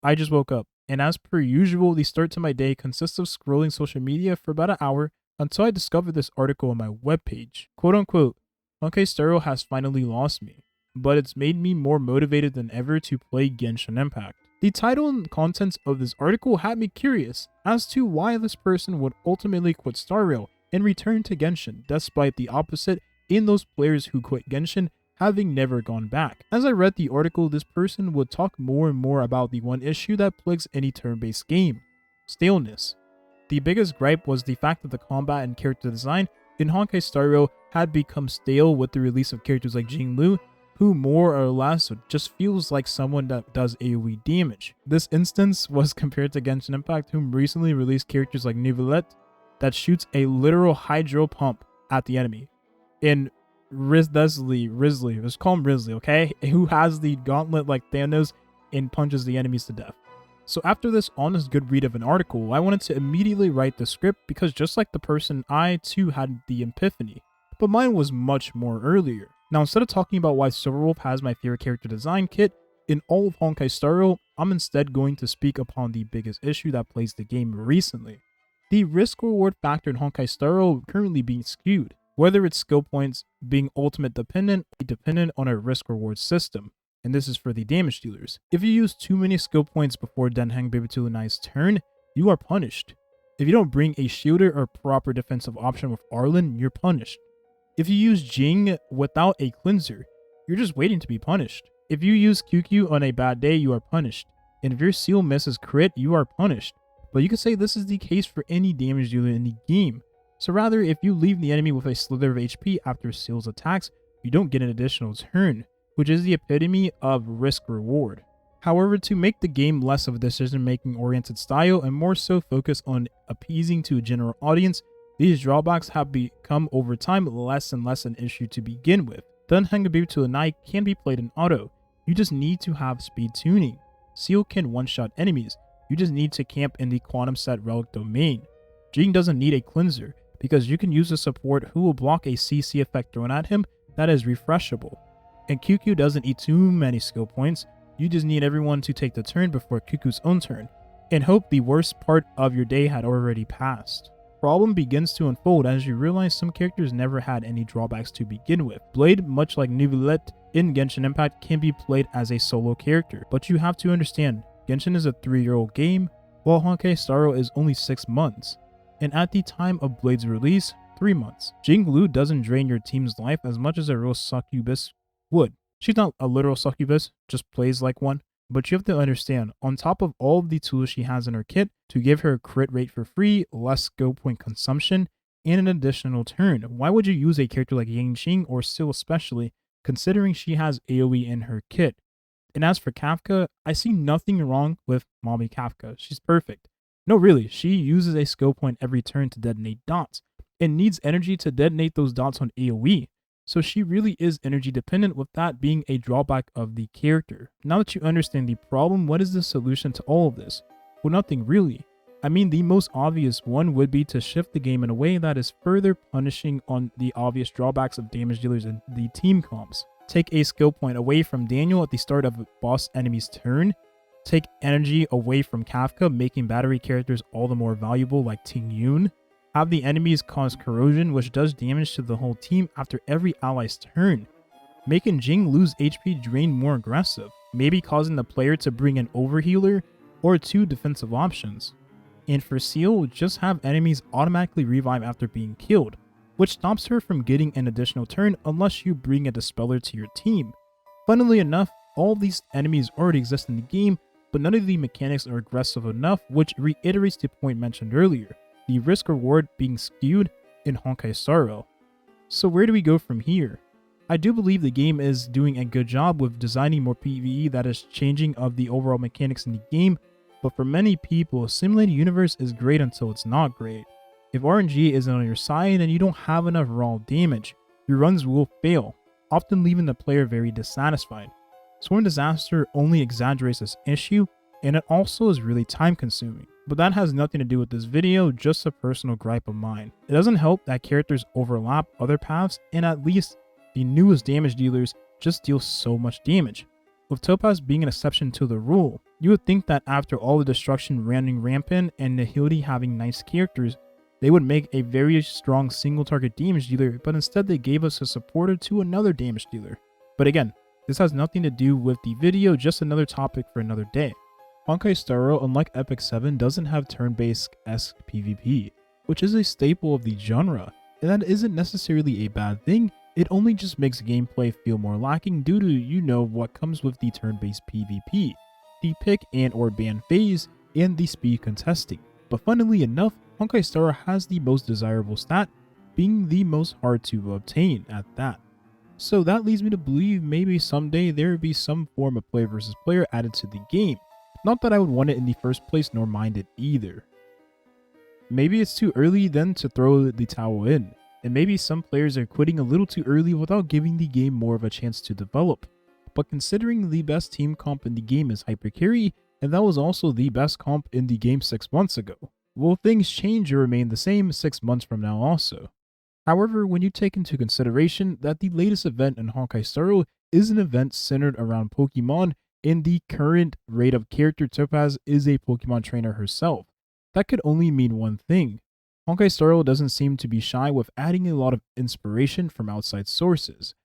I just woke up, and as per usual, the start to my day consists of scrolling social media for about an hour until I discovered this article on my webpage. Quote unquote, Honkai Star Rail has finally lost me, but it's made me more motivated than ever to play Genshin Impact. The title and contents of this article had me curious as to why this person would ultimately quit Star Rail and return to Genshin, despite the opposite in those players who quit Genshin having never gone back. As I read the article, this person would talk more and more about the one issue that plagues any turn-based game: staleness. The biggest gripe was the fact that the combat and character design in Honkai Star Rail had become stale with the release of characters like Jingliu, who more or less just feels like someone that does AoE damage. This instance was compared to Genshin Impact, whom recently released characters like Neuvillette that shoots a literal hydro pump at the enemy. In Risley, let's call him Risley, okay? Who has the gauntlet like Thanos and punches the enemies to death. So after this honest good read of an article, I wanted to immediately write the script because just like the person, I too had the epiphany, but mine was much more earlier. Now, instead of talking about why Silverwolf has my favorite character design kit in all of Honkai Star Rail, I'm instead going to speak upon the biggest issue that plagues the game recently: the risk-reward factor in Honkai Star Rail currently being skewed, whether it's skill points being ultimate dependent on a risk-reward system. And this is for the damage dealers. If you use too many skill points before Denheng Bibitu turn, you are punished. If you don't bring a shielder or proper defensive option with Arlen, you're punished. If you use Jing without a cleanser, you're just waiting to be punished. If you use QQ on a bad day, you are punished. And if your seal misses crit, you are punished. But you could say this is the case for any damage dealer in the game. So rather, if you leave the enemy with a slither of HP after seal's attacks, you don't get an additional turn, which is the epitome of risk-reward. However, to make the game less of a decision-making oriented style and more so focus on appeasing to a general audience, these drawbacks have become over time less and less an issue to begin with. Denheng Bibitu can be played in auto. You just need to have speed tuning. Seal can one-shot enemies. You just need to camp in the quantum set relic domain. Jing doesn't need a cleanser, because you can use a support who will block a CC effect thrown at him that is refreshable. And QQ doesn't eat too many skill points. You just need everyone to take the turn before QQ's own turn, and hope the worst part of your day had already passed. Problem begins to unfold as you realize some characters never had any drawbacks to begin with. Blade, much like Neuvillette in Genshin Impact, can be played as a solo character, but you have to understand, Genshin is a 3-year-old game, while Honkai Star Rail is only 6 months. And at the time of Blade's release, 3 months. Jingliu doesn't drain your team's life as much as a real succubus would. She's not a literal succubus, just plays like one. But you have to understand, on top of all of the tools she has in her kit to give her a crit rate for free, less skill point consumption, and an additional turn, why would you use a character like Yangqing or Syl especially, considering she has AoE in her kit? And as for Kafka, I see nothing wrong with Mommy Kafka. She's perfect. No, really, she uses a skill point every turn to detonate dots, and needs energy to detonate those dots on AoE. So she really is energy dependent, with that being a drawback of the character. Now that you understand the problem, what is the solution to all of this? Well, nothing really. I mean, the most obvious one would be to shift the game in a way that is further punishing on the obvious drawbacks of damage dealers and the team comps. Take a skill point away from Daniel at the start of a boss enemy's turn. Take energy away from Kafka, making battery characters all the more valuable like Ting Yun. Have the enemies cause corrosion, which does damage to the whole team after every ally's turn, making Jing lose HP drain more aggressive, maybe causing the player to bring an overhealer or 2 defensive options. And for Seal, just have enemies automatically revive after being killed, which stops her from getting an additional turn unless you bring a Dispeller to your team. Funnily enough, all of these enemies already exist in the game, but none of the mechanics are aggressive enough, which reiterates the point mentioned earlier: the risk-reward being skewed in Honkai Star Rail. So where do we go from here? I do believe the game is doing a good job with designing more PvE that is changing of the overall mechanics in the game, but for many people, a simulated universe is great until it's not great. If RNG isn't on your side and you don't have enough raw damage, your runs will fail, often leaving the player very dissatisfied. Sworn Disaster only exaggerates this issue, and it also is really time consuming. But that has nothing to do with this video, just a personal gripe of mine. It doesn't help that characters overlap other paths, and at least the newest damage dealers just deal so much damage. With Topaz being an exception to the rule, you would think that after all the destruction running rampant and Nihility having nice characters, they would make a very strong single target damage dealer, but instead they gave us a supporter to another damage dealer. But again, this has nothing to do with the video, just another topic for another day. Honkai Star Rail, unlike Epic 7, doesn't have turn-based-esque PvP, which is a staple of the genre, and that isn't necessarily a bad thing. It only just makes gameplay feel more lacking due to what comes with the turn-based PvP, the pick and or ban phase, and the speed contesting. But funnily enough, Honkai Star Rail has the most desirable stat, being the most hard to obtain at that. So that leads me to believe maybe someday there would be some form of player versus player added to the game. Not that I would want it in the first place nor mind it either. Maybe it's too early then to throw the towel in, and maybe some players are quitting a little too early without giving the game more of a chance to develop. But considering the best team comp in the game is Hypercarry, and that was also the best comp in the game 6 months ago, will things change or remain the same 6 months from now also? However, when you take into consideration that the latest event in Honkai Star Rail is an event centered around Pokemon, and the current rate of character Topaz is a Pokemon trainer herself, that could only mean one thing. Honkai Star Rail doesn't seem to be shy with adding a lot of inspiration from outside sources.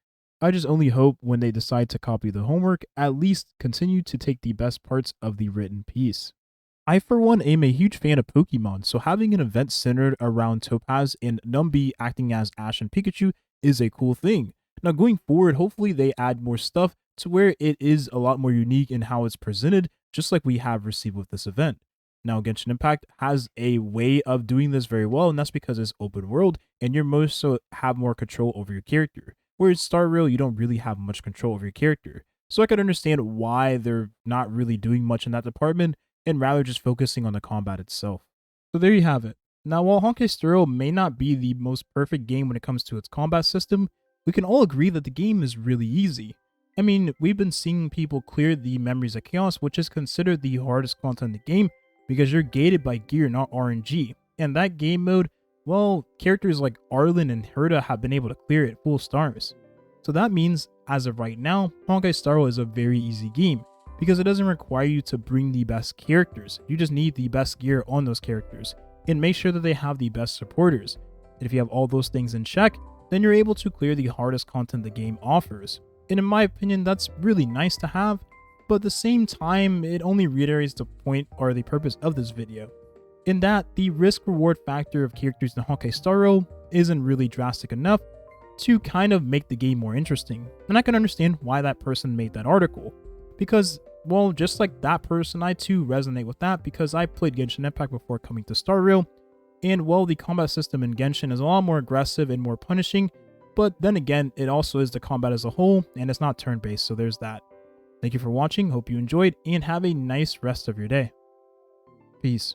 I just only hope when they decide to copy the homework, at least continue to take the best parts of the written piece. I for one am a huge fan of Pokemon, so having an event centered around Topaz and Numby acting as Ash and Pikachu is a cool thing. Now going forward, hopefully they add more stuff to where it is a lot more unique in how it's presented, just like we have received with this event. Now Genshin Impact has a way of doing this very well, and that's because it's open world and you're most so have more control over your character. Whereas Star Rail, you don't really have much control over your character. So I could understand why they're not really doing much in that department and rather just focusing on the combat itself. So there you have it. Now while Honkai Star Rail may not be the most perfect game when it comes to its combat system, we can all agree that the game is really easy. I mean, we've been seeing people clear the Memories of Chaos, which is considered the hardest content in the game because you're gated by gear, not RNG. And that game mode, well, characters like Arlen and Herta have been able to clear it full stars. So that means, as of right now, Honkai Star Rail is a very easy game because it doesn't require you to bring the best characters. You just need the best gear on those characters and make sure that they have the best supporters. And if you have all those things in check, then you're able to clear the hardest content the game offers. And in my opinion, that's really nice to have, but at the same time, it only reiterates the point or the purpose of this video, in that the risk-reward factor of characters in Honkai Star Rail isn't really drastic enough to kind of make the game more interesting. And I can understand why that person made that article, because, well, just like that person, I too resonate with that because I played Genshin Impact before coming to Star Rail, and well, the combat system in Genshin is a lot more aggressive and more punishing, but then again, it also is the combat as a whole, and it's not turn-based, so there's that. Thank you for watching, hope you enjoyed, and have a nice rest of your day. Peace.